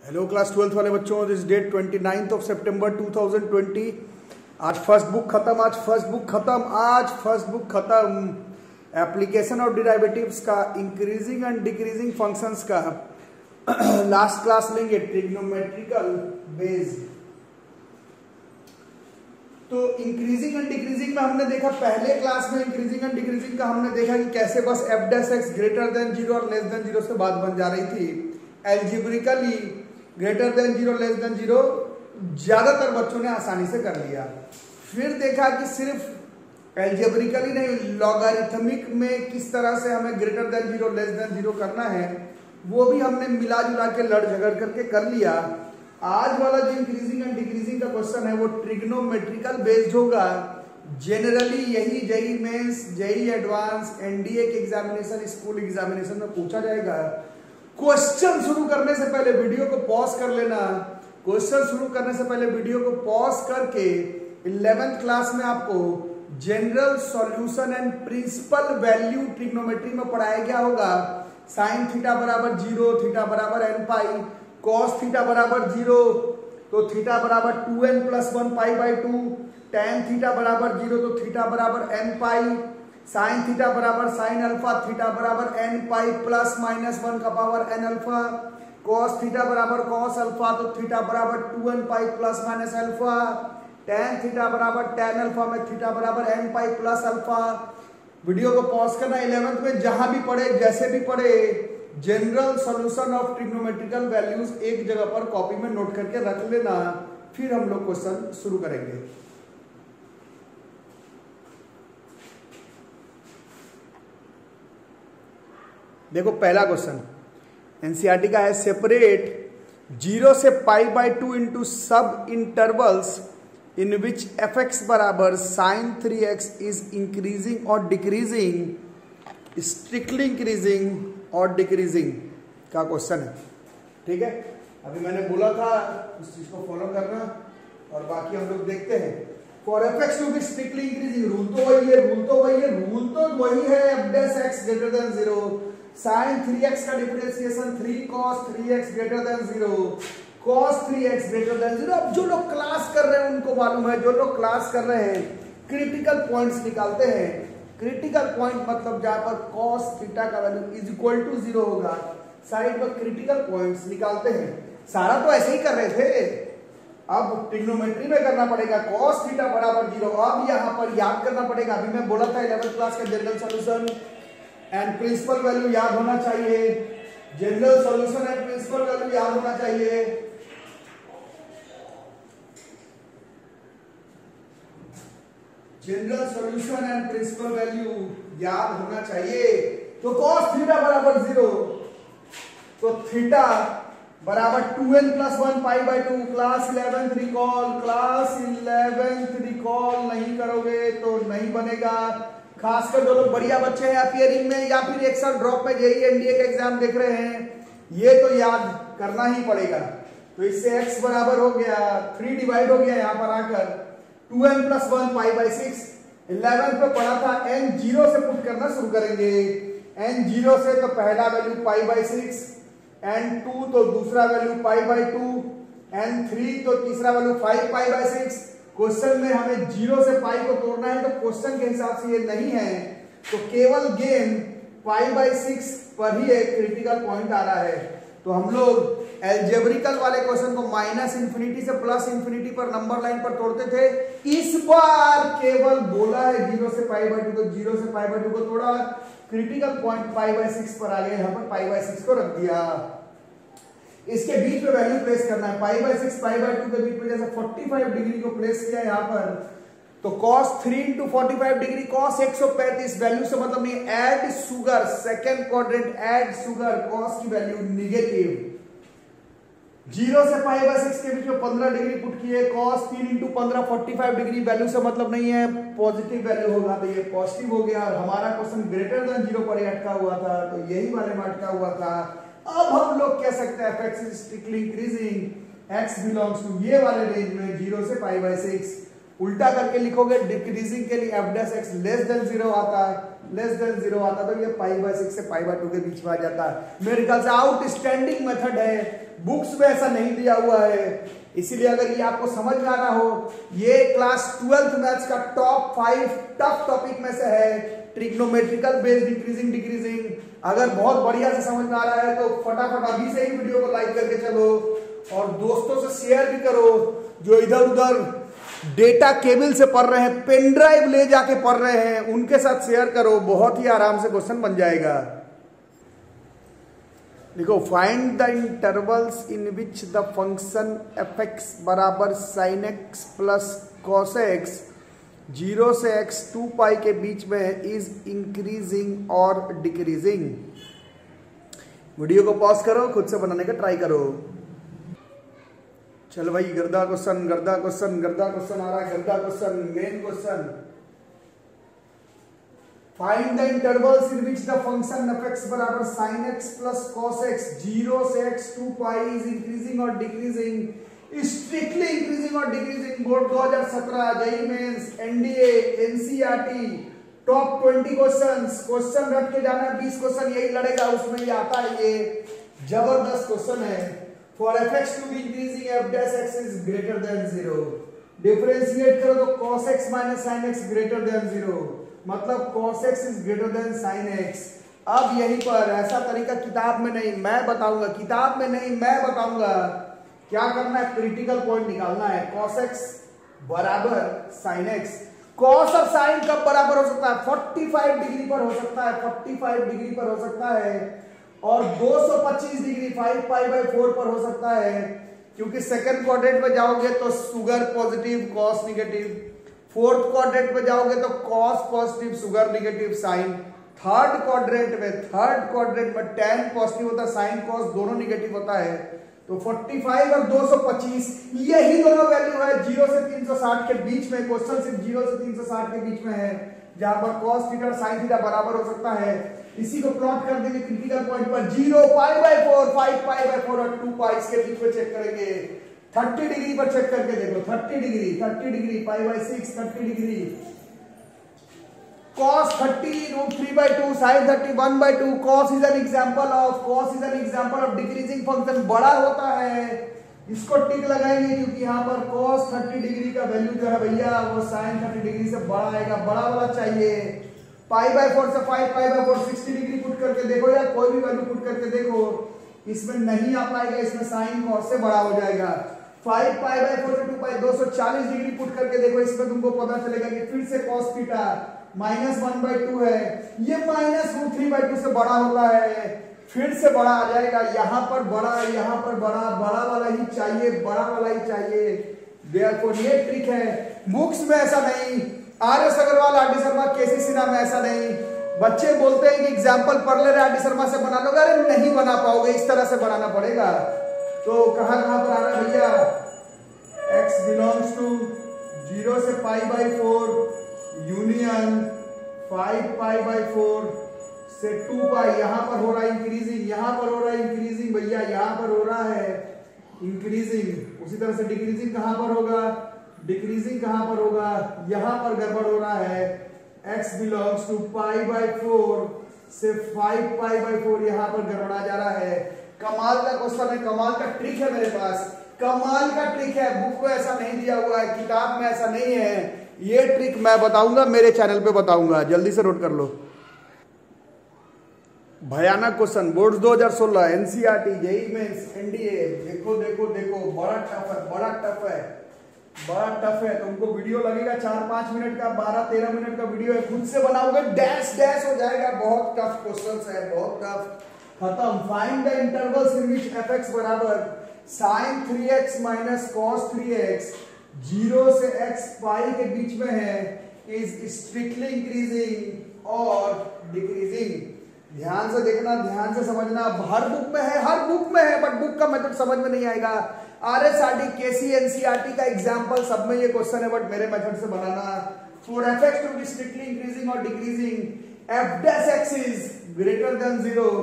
Hello class 12th वाले बच्चों, this date 29 सितंबर 2020। आज फर्स्ट बुक खत्म। एप्लीकेशन ऑफ डिराइवेटिव्स का, इंक्रीजिंग एंड डिक्रीजिंग फंक्शंस का लास्ट क्लास लेंगे, ट्रिग्नोमेट्रिकल बेस। तो इंक्रीजिंग एंड डिक्रीजिंग में हमने देखा, पहले क्लास में इंक्रीजिंग एंड डिक्रीजिंग का हमने देखा कि कैसे बस f dash x greater than 0 और लेस देन 0 से बात बन जा रही थी। Algebraically greater than 0 less than 0 ज्यादातर बच्चों ने आसानी से कर लिया। फिर देखा कि सिर्फ एल्जेब्रिकली नहीं, लॉगरिथमिक में किस तरह से हमें ग्रेटर देन 0 लेस देन 0 करना है, वो भी हमने मिला जुला के लड़ झगड़ करके कर लिया। आज वाला जो इंक्रीजिंग एंड डिक्रीजिंग का क्वेश्चन है वो ट्रिग्नोमेट्रिकल बेस्ड होगा। जनरली यही JEE Mains, JEE advance, NDA के एग्जामिनेशन, स्कूल एग्जामिनेशन में पूछा जाएगा। क्वेश्चन शुरू करने से पहले वीडियो को पॉज कर लेना। क्वेश्चन शुरू करने से पहले वीडियो को पॉज करके 11th क्लास में आपको general solution and principal value trigonometry में पढ़ाया गया होगा। साइन थीटा बराबर 0, थीटा बराबर n पाई, कॉस थीटा बराबर 0 तो थीटा बराबर 2n plus 1 pi by 2, tan theta बराबर 0 तो थीटा बराबर n पाई, साइन थीटा बराबर साइन अल्फा, थीटा बराबर n पाई प्लस माइनस 1 का power n alpha, cos theta बराबर कॉस अल्फा तो थीटा बराबर 2n pi plus minus alpha, tan theta बराबर टेन अल्फा में थीटा बराबर n pi plus alpha. Video को पॉज करना। 11th में जहां भी पढ़े, जैसे भी पढ़े, general solution of trigonometrical values एक जगह पर कॉपी में नोट करके रख लेना। फिर हम लोग क्वेश्चन शुरू करेंगे। देखो पहला क्वेश्चन एनसीईआरटी का है, सेपरेट 0 से पाई बाई 2 इंटू सब इंटरवल्स इन विच fx बराबर साइन 3x इज इंक्रीजिंग और डिक्रीजिंग, स्ट्रिक्टली इंक्रीजिंग और डिक्रीजिंग का क्वेश्चन है। ठीक है, अभी मैंने बोला था उस चीज को फॉलो करना और बाकी हम लोग देखते हैं। For fx to be strictly increasing, rule तो वही है, f dash x greater than 0, sine 3x का differentiation 3 cos 3x greater than 0, cos 3x greater than 0। अब जो लोग क्लास कर रहे हैं उनको मालूम है, जो लोग क्लास कर रहे हैं क्रिटिकल पॉइंट्स निकालते हैं। क्रिटिकल पॉइंट मतलब जहां पर cos थीटा का वैल्यू इज इक्वल टू 0 होगा, साइड पर क्रिटिकल पॉइंट्स निकालते हैं। सारा तो ऐसे ही कर रहे थे, अब ट्रिग्नोमेट्री में करना पड़ेगा। cos थीटा बराबर 0, अब यहां पर याद करना पड़ेगा। अभी मैं बोला था 11th क्लास का general solution and principal value याद होना चाहिए। General solution and principal value याद होना चाहिए। General solution and principal value याद होना चाहिए। तो cos थीटा बराबर 0 तो थीटा बराबर 2n plus 1 pi by 2। Class 11th recall नहीं करोगे तो नहीं बनेगा। खासकर जो लोग बढ़िया बच्चे हैं अपीयरिंग में या फिर एक साल ड्रॉप में जेईई एनडीए का एग्जाम देख रहे हैं, ये तो याद करना ही पड़ेगा। तो इससे x बराबर हो गया 3 डिवाइड हो गया यहां पर आकर 2n plus 1 pi by 6। 11th में पढ़ा था n 0 से पुट करना शुरू करेंगे। n 0 से तो पहला वैल्यू पाई बाई 6, n 2 तो दूसरा वैल्यू पाई बाई 2, n 3 तो तीसरा वैल्यू 5 पाई बाई 6। क्वेश्चन में हमें 0 से पाई को तोड़ना है, तो क्वेश्चन के हिसाब से ये नहीं है, तो केवल गेन पाई बाई 6 पर ही एक क्रिटिकल पॉइंट आ रहा है। तो हम लोग एल्जेब्रिकल वाले क्वेश्चन को माइनस इंफिनिटी से प्लस इंफिनिटी पर नंबर लाइन पर तोड़ते थे। इस बार केवल बोला है 0 से पाई बाई 2, तो 0 से पाई बाई 2 को तोड़ा, क्रिटिकल पॉइंट पाई बाई 6 पर आ गया, यहां पर पाई बाई 6 को रख दिया। इसके बीच में वैल्यू प्लेस करना है, पाई बाई 6 पाई बाई 2 के बीच में जैसे 45 डिग्री को प्लेस किया यहां पर, तो cos 3 into 45 degree cos 135 value से मतलब नहीं। Add sugar, second quadrant add sugar, cos की वैल्यू निगेटिव। 0 से पाई बाई 6 के बीच में 15 डिग्री पुट किए, cos 3 इंटू 15 45 डिग्री वैल्यू से मतलब नहीं है, पॉजिटिव वैल्यू होगा तो ये पॉजिटिव हो गया। हमारा क्वेश्चन ग्रेटर देन 0 पर अटका हुआ था, तो यही वाले में अटका हुआ था। अब हम लोग कह सकते हैं fx is strictly increasing, x belongs to ये वाले रेंज में 0 से पाई बाई 6। उल्टा करके लिखोगे डिक्रीजिंग के लिए f dash x less than 0 आता, तो ये पाई बाई 6 से पाई बाई 2 के बीच में आ जाता है। मेरे ख्याल से आउटस्टैंडिंग मेथड है बुक्स में ऐसा नहीं दिया हुआ है। इसीलिए अगर ये आपको समझ में आ रहा हो, ये क्लास 12th मैथ्स का टॉप 5 टफ टॉपिक में से है, ट्रिग्नोमेट्रिकल बेस्ड डिक्रीजिंग डिक्रीजिंग। अगर बहुत बढ़िया से समझ में आ रहा है तो फटाफट अभी से ही वीडियो को लाइक करके चलो और दोस्तों से शेयर भी करो जो इधर उधर डेटा केबल से पढ़ रहे हैं, पेन ड्राइव ले जाके पढ़ रहे हैं, उनके साथ शेयर करो, बहुत ही आराम से क्वेश्चन बन जाएगा। देखो, find the intervals in which the function f x बराबर sine x plus cos x 0 से x 2 पाई के बीच में है, इज इंक्रीजिंग और डिक्रीजिंग। वीडियो को पॉज करो, खुद से बनाने का ट्राई करो। चल भाई, गर्दा क्वेश्चन आ रहा है, गर्दा question, main question. Find the intervals in which the function f x बराबर sine x plus cos x 0 से x 2 पाई इज इंक्रीजिंग और डिक्रीजिंग, स्ट्रिक्टली इंक्रीजिंग और decreasing. Board 2017, JEE Mains, NDA, NCERT, top 20 question रट के जाना। 20 question यही लड़ेगा, उसमें ये आता है। ये जबरदस्त क्वेश्चन है। For f x to be increasing f dash x is greater than 0, differentiate करो तो cos x minus sin x greater than 0, मतलब cos x is greater than sin x। अब यहीं पर ऐसा तरीका किताब में नहीं, मैं बताऊंगा, किताब में नहीं मैं बताऊंगा क्या करना है। क्रिटिकल पॉइंट निकालना है। cos x बराबर sin x। cos और sin कब बराबर हो सकता है? 45 डिग्री पर हो सकता है, 45 डिग्री पर हो सकता है, और 225 डिग्री 5 पाई बाय 4 पर हो सकता है, क्योंकि सेकंड क्वाड्रेंट में जाओगे तो sugar positive cos negative, fourth quadrant में जाओगे तो cos positive sugar negative sine, third quadrant में tan पॉजिटिव होता है, साइन कॉस दोनों निगेटिव होता है। तो 45 और 225 यही दोनों वैल्यू है 0 से 360 के बीच में। क्वेश्चन सिर्फ 0 से 360 के बीच में है, जहां पर cos थीटा और sin थीटा बराबर हो सकता है। इसी को प्लॉट कर देंगे क्रिटिकल पॉइंट पर। 0 पाई बाय 4, 5 पाई बाय 4 और 2 पाई, इसके बीच में चेक करेंगे। 30 डिग्री पर चेक करके देखो, 30 degree pi by 6, 30 degree, cos 30 √3/2, sin 30 1/2। cos is an example of decreasing function, बड़ा होता है, इसको टिक लगाएंगे क्योंकि यहाँ पर cos 30 डिग्री का वैल्यू जो है भैया वो sin 30 डिग्री से बड़ा आएगा, बड़ा वाला चाहिए। पाई बाय 4 से 5 पाई बाय 4, 60 डिग्री पुट करके देखो या कोई भी वैल्यू पुट करके देखो, इसमें नहीं आ पाएगा, इसमें sin cos से बड़ा हो जाएगा। 5 पाई बाय 4 से 2 पाई, 240 डिग्री पुट करके देखो, इसमें तुमको पता चलेगा कि फिर से cos थीटा -1/2 है, ये -√3/2 से बड़ा होता है, फिर से बड़ा आ जाएगा। यहाँ पर बड़ा, यहाँ पर बड़ा, बड़ा वाला ही चाहिए, बड़ा वाला ही चाहिए। देयरफॉर ये ट्रिक है, बुक्स में ऐसा नहीं, R S. Agarwal, R D. Sharma, K C. Sinha में ऐसा नहीं। बच्चे बोलते हैं कि एग्जाम्पल पढ़ ले रहे आर.डी. शर्मा से बना लोगे, अरे नहीं बना पाओगे, इस तरह से बनाना पड़ेगा। तो कहां पर आ रहा है भैया? x बिलोंग्स टू 0 से पाई बाय 4 यूनियन 5 पाई बाय 4 से 2 पाई, यहां पर हो रहा है इंक्रीजिंग, यहां पर हो रहा है इंक्रीजिंग भैया, यहां पर हो रहा है इंक्रीजिंग। उसी तरह से डिक्रीजिंग कहां पर होगा? डिक्रीजिंग कहां पर होगा? यहां पर गड़बड़ हो रहा है। x belongs to pi by 4 से 5 पाई बाय 4, यहां पर गड़बड़ा जा रहा है। कमाल का क्वेश्चन है, कमाल का ट्रिक है मेरे पास, कमाल का ट्रिक है। बुक में ऐसा नहीं दिया हुआ है, किताब में ऐसा नहीं है। ये ट्रिक मैं बताऊंगा, मेरे चैनल पे बताऊंगा, जल्दी से नोट कर लो। भयानक question, board 2016, NCERT, JEE Mains, NDA. देखो देखो देखो, बड़ा टफ है, बड़ा टफ है, बड़ा टफ है। तुमको वीडियो लगेगा 4-5 मिनट का, 12-13 मिनट का वीडियो है, खुद से बनाओगे डैश डैश हो जाएगा। बहुत टफ क्वेश्चन है, बहुत टफ। खत्म। Find the intervals in which F x बराबर sin 3x minus cos 3x 0 से x पाई के बीच में है, इज स्ट्रिक्टली इंक्रीजिंग और डिक्रीजिंग। ध्यान से देखना, ध्यान से समझना। हर बुक में है, हर बुक में है, बट बुक का मेथड समझ में नहीं आएगा। आरएसआरटी, केसी, एनसीईआरटी का एग्जांपल सब में ये क्वेश्चन है, बट मेरे मेथड से बनाना। For f x to be strictly increasing और decreasing, f dash x is greater than 0,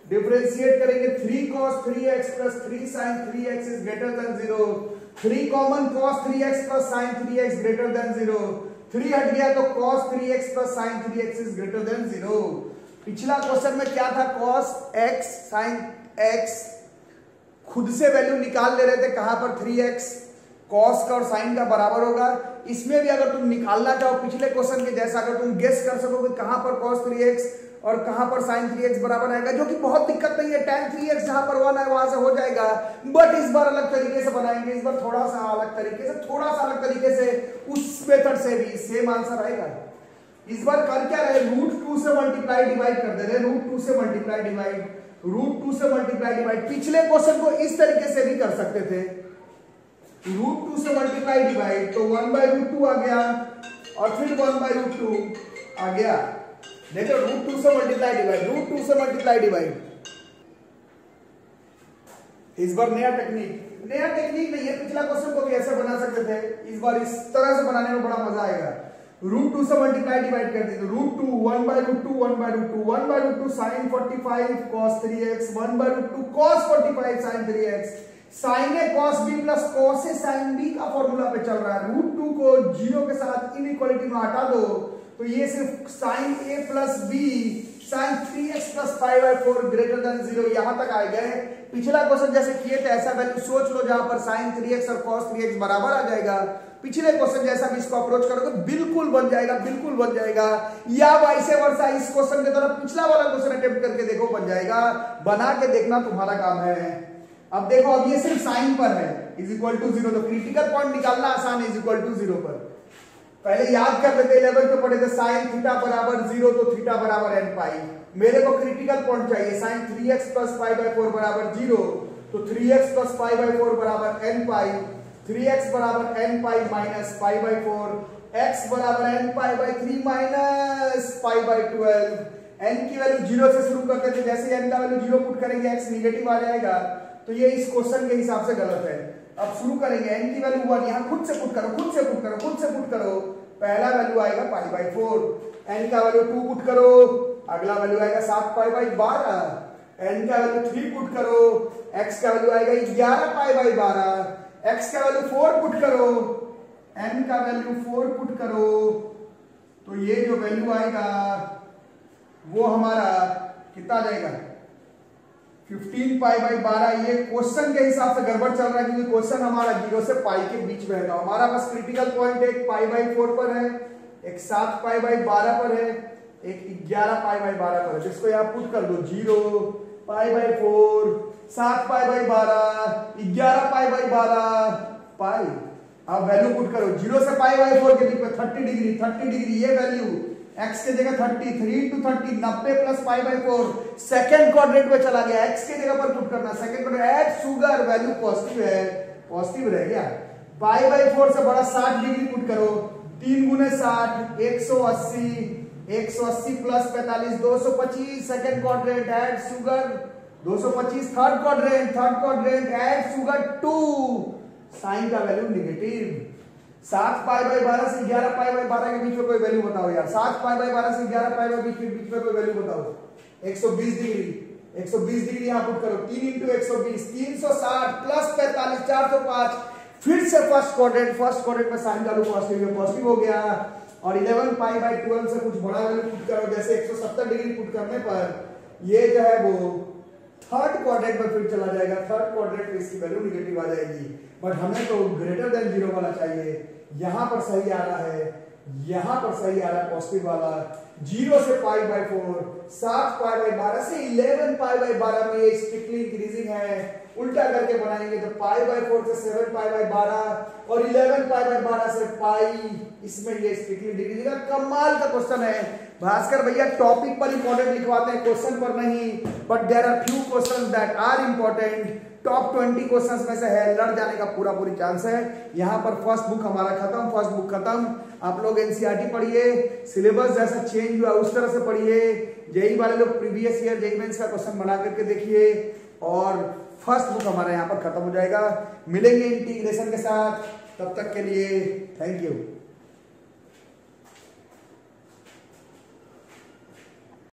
differentiate करेंगे 3 cos 3x plus 3 sin 3x is greater than 0, 3 common cos 3x plus sin 3x greater than 0, 3 हट गया तो cos 3x plus sin 3x is greater than 0। पिछला question में क्या था? cos x sin x खुद से वैल्यू निकाल ले रहे थे कहां पर 3x कॉस का और साइन का बराबर होगा। इसमें भी अगर तुम निकालना चाहो पिछले क्वेश्चन के जैसा, अगर तुम गेस कर सकोगे कहां पर cos 3x और कहां पर sin 3x बराबर आएगा, जो कि बहुत दिक्कत नहीं है, tan 3x जहां पर 1 है वहां से हो जाएगा। बट इस बार अलग तरीके से बनाएंगे, इस बार थोड़ा सा अलग तरीके से उस मेथड से भी सेम आंसर आएगा। इस बार कर क्या रहे, √2 से मल्टीप्लाई डिवाइड कर दे रहे, √2 से मल्टीप्लाई डिवाइड। पिछले क्वेश्चन को इस तरीके से भी कर सकते थे, √2 से मल्टीप्लाई डिवाइड, तो 1/√2 आ गया और फिर 1/√2 आ गया। देखो √2 से मल्टीप्लाई डिवाइड। इस बार नया टेक्निक नहीं है, पिछला क्वेश्चन को भी ऐसे बना सकते थे, इस बार इस तरह से बनाने में बड़ा मजा आएगा। √2 से मल्टीप्लाई डिवाइड कर दी तो √2 1/√2 sin 45 cos 3x 1/√2 cos 45 sin 3x। sin a cos b plus cos a sin b का फॉर्मूला पे चल रहा है। √2 को 0 के साथ इनइक्वालिटी में हटा दो तो ये सिर्फ sin a plus b sin 3x plus 5/4 greater than 0 यहां तक आ गए। पिछला क्वेश्चन जैसे किए थे ऐसा वैल्यू सोच लो जहां पर sin 3x और cos 3x बराबर आ जाएगा। पिछले क्वेश्चन जैसा भी इसको अप्रोच करोगे बिल्कुल बन जाएगा, या वैसे वर्षा इस क्वेश्चन की तरफ पिछला वाला क्वेश्चन अटेम्प्ट करके देखो, बन जाएगा। बना के देखना तुम्हारा काम है। अब देखो, अब ये सिर्फ साइन पर है, =0, तो क्रिटिकल पॉइंट निकालना आसान है, =0 पर। पहले याद कर लेते, 11 पे पढ़े थे sin थीटा बराबर 0 तो थीटा बराबर n पाई। मेरे को क्रिटिकल पॉइंट चाहिए, sin 3x प्लस 5/4 बराबर 0 तो 3x प्लस 5/4 बराबर n पाई, 3x बराबर n पाई माइनस 5/4, x बराबर n pi by 3 minus 5/12। n की वैल्यू 0 से शुरू करते थे, जैसे n का वैल्यू 0 पुट करेंगे x निगेटिव आ जाएगा, तो ये इस क्वेश्चन के हिसाब से गलत है। अब शुरू करेंगे, n की वैल्यू 1, यहां खुद से पुट करो। पहला वैल्यू आएगा π/4, n का वैल्यू 2 पुट करो, अगला वैल्यू आएगा 7π/12, n का वैल्यू 3 पुट करो, x का वैल्यू आएगा 11π/12, x का वैल्यू 4 पुट करो, n का वैल्यू 4 पुट करो, तो ये जो वैल्यू आएगा वो हमारा कितना जाएगा 15π/12। ये क्वेश्चन के हिसाब से गड़बड़ चल रहा है क्योंकि क्वेश्चन हमारा 0 से पाई के बीच में है। तो हमारा बस क्रिटिकल पॉइंट एक π/4 पर है, एक 7π/12 पर है, एक 11π/12 पर है। जिसको यहाँ पुट कर दो, 0 π/4 7π/12 11π/12 पाई। अब वैल्यू पुट करो, 0 से π/4 के बीच में 30 डिग्री ये वैल्यू x के जगह 30, 3 × 30 90 प्लस π/4 सेकंड क्वाड्रेंट में चला गया, x के जगह पर पुट करना, second quadrant add sugar value positive है, पॉजिटिव रह गया। π/4 से बड़ा 60 डिग्री पुट करो, 3 × 60 180 plus 45 225 second quadrant add sugar 225 third quadrant add sugar 2 sine का वैल्यू निगेटिव। 7π/12 से 11π/12 के बीच में कोई वैल्यू बताओ यार, 7π/12 से 11π के बीच में कोई वैल्यू बताओ। 120 डिग्री यहां पुट करो, 3 × 120 360 प्लस 45 405। फिर से फर्स्ट क्वाड्रेंट में साइन का वैल्यू पॉजिटिव हो गया और 11π/12 से कुछ बड़ा वैल्यू पुट करो, जैसे 170 डिग्री पुट करने पर ये जो है वो थर्ड क्वाड्रेंट में फिर चला जाएगा, थर्ड क्वाड्रेंट में इसकी वैल्यू निगेटिव आ जाएगी। बट हमें तो ग्रेटर देन 0 वाला चाहिए, यहां पर सही आ रहा है, पॉजिटिव वाला। 0 से π/4 7π/12 से 11π/12 में ये स्ट्रिक्टली इंक्रीजिंग है। उल्टा करके बनाएंगे तो π/4 से 7π/12 और 11π/12 से पाई, इसमें ये स्ट्रिक्टली डिक्रीजिंग है। कमाल का क्वेश्चन है भास्कर भैया, टॉपिक पर इंपॉर्टेंट लिखवाते हैं, क्वेश्चन पर नहीं। But there are few questions that are important, top 20 questions में से है, लड़ जाने का पूरी चांस है। यहाँ पर फर्स्ट बुक हमारा खत्म। आप लोग एनसीईआरटी पढ़िए, सिलेबस जैसा चेंज हुआ उस तरह से पढ़िए। जेईई वाले लोग प्रीवियस ईयर जेईई मेंस का क्वेश्चन बना करके देखिए और फर्स्ट बुक हमारा यहाँ पर खत्म हो जाएगा। मिलेंगे इंटीग्रेशन के साथ, तब तक के लिए थैंक यू।